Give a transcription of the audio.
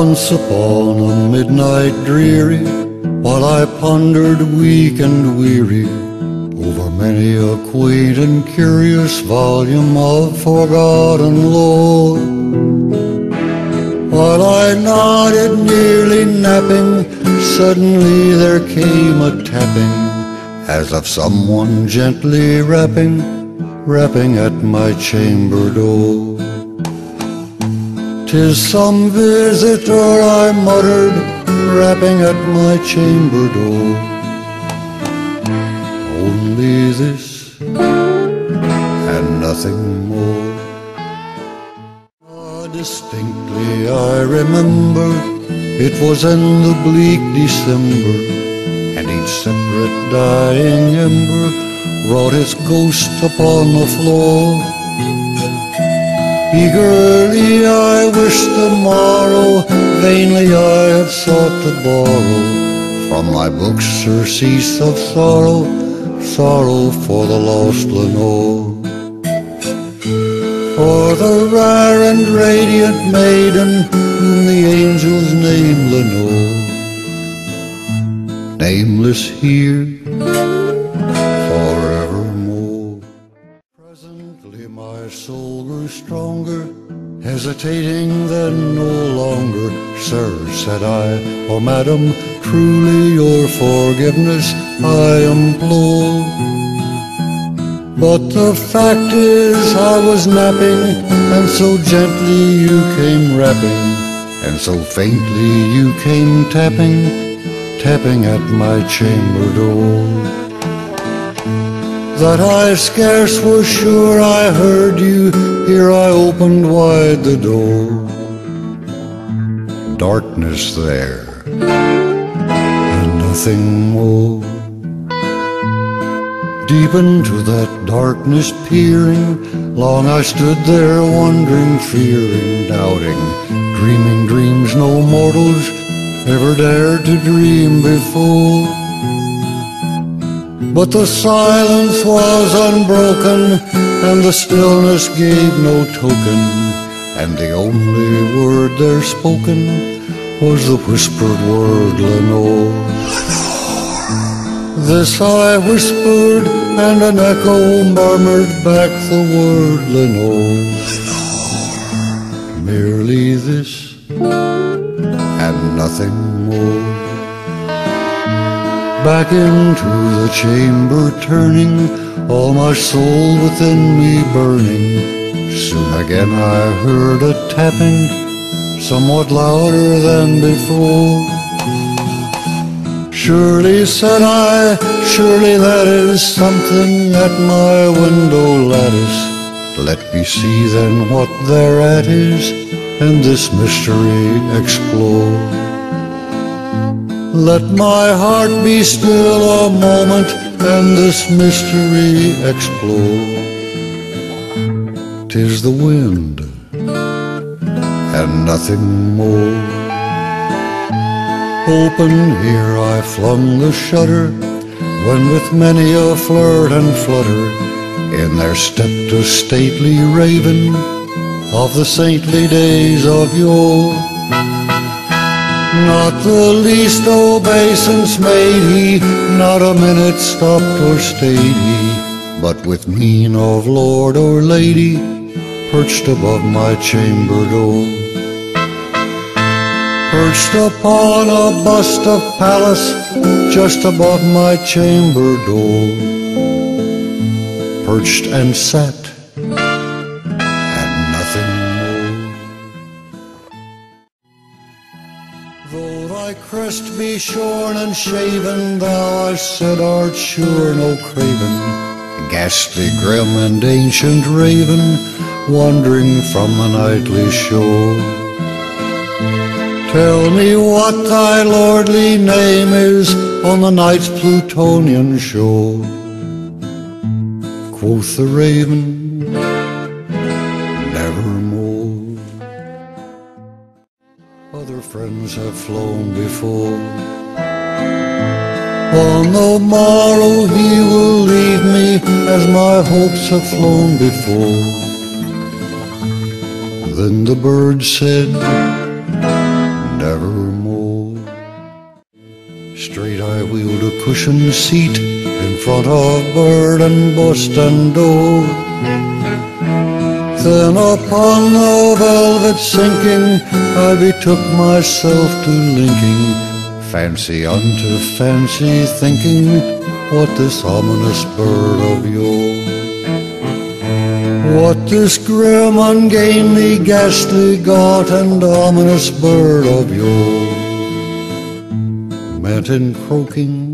Once upon a midnight dreary, while I pondered weak and weary over many a quaint and curious volume of forgotten lore, while I nodded, nearly napping, suddenly there came a tapping, as of someone gently rapping at my chamber door. "'Tis some visitor," I muttered, rapping at my chamber door. Only this and nothing more. Distinctly I remember, it was in the bleak December, and each separate dying ember wrought its ghost upon the floor. Eagerly I wished the morrow, vainly I have sought to borrow from my books surcease of sorrow, sorrow for the lost Lenore. For the rare and radiant maiden whom the angels name Lenore, nameless here forevermore. Presently my soul grew stronger, hesitating then no longer. "Sir," said I, "or madam, truly your forgiveness I implore. But the fact is I was napping, and so gently you came rapping, and so faintly you came tapping at my chamber door, that I scarce was sure I heard you. Here I opened wide the door. Darkness there, and nothing more. Deep into that darkness peering, long I stood there wondering, fearing, doubting, dreaming dreams no mortals ever dared to dream before. But the silence was unbroken, and the stillness gave no token, and the only word there spoken was the whispered word Lenore. This I whispered, and an echo murmured back the word Lenore. Merely this and nothing more. Back into the chamber turning, all my soul within me burning, soon again I heard a tapping, somewhat louder than before. "Surely," said I, "surely that is something at my window lattice. Let me see then what thereat is, and this mystery explore. Let my heart be still a moment, and this mystery explore. 'Tis the wind, and nothing more." Open here I flung the shutter, when with many a flirt and flutter in there stepped a stately raven of the saintly days of yore. Not the least obeisance made he, not a minute stopped or stayed he, but with mien of lord or lady perched above my chamber door. Perched upon a bust of Pallas just above my chamber door, perched and sat, and nothing more. Though thy crest be shorn and shaven, thou, I said, art sure no craven, ghastly, grim, and ancient raven, wandering from the nightly shore. "Tell me what thy lordly name is on the night's Plutonian shore." Quoth the raven, "Nevermore. Other friends have flown before. On the morrow he will leave me, as my hopes have flown before." Then the bird said, evermore. Straight I wheeled a cushioned seat in front of bird and bust and door. Then upon the velvet sinking I betook myself to linking fancy unto fancy, thinking what this ominous bird of yours, what this grim, ungainly, ghastly, gaunt and ominous bird of yours meant in croaking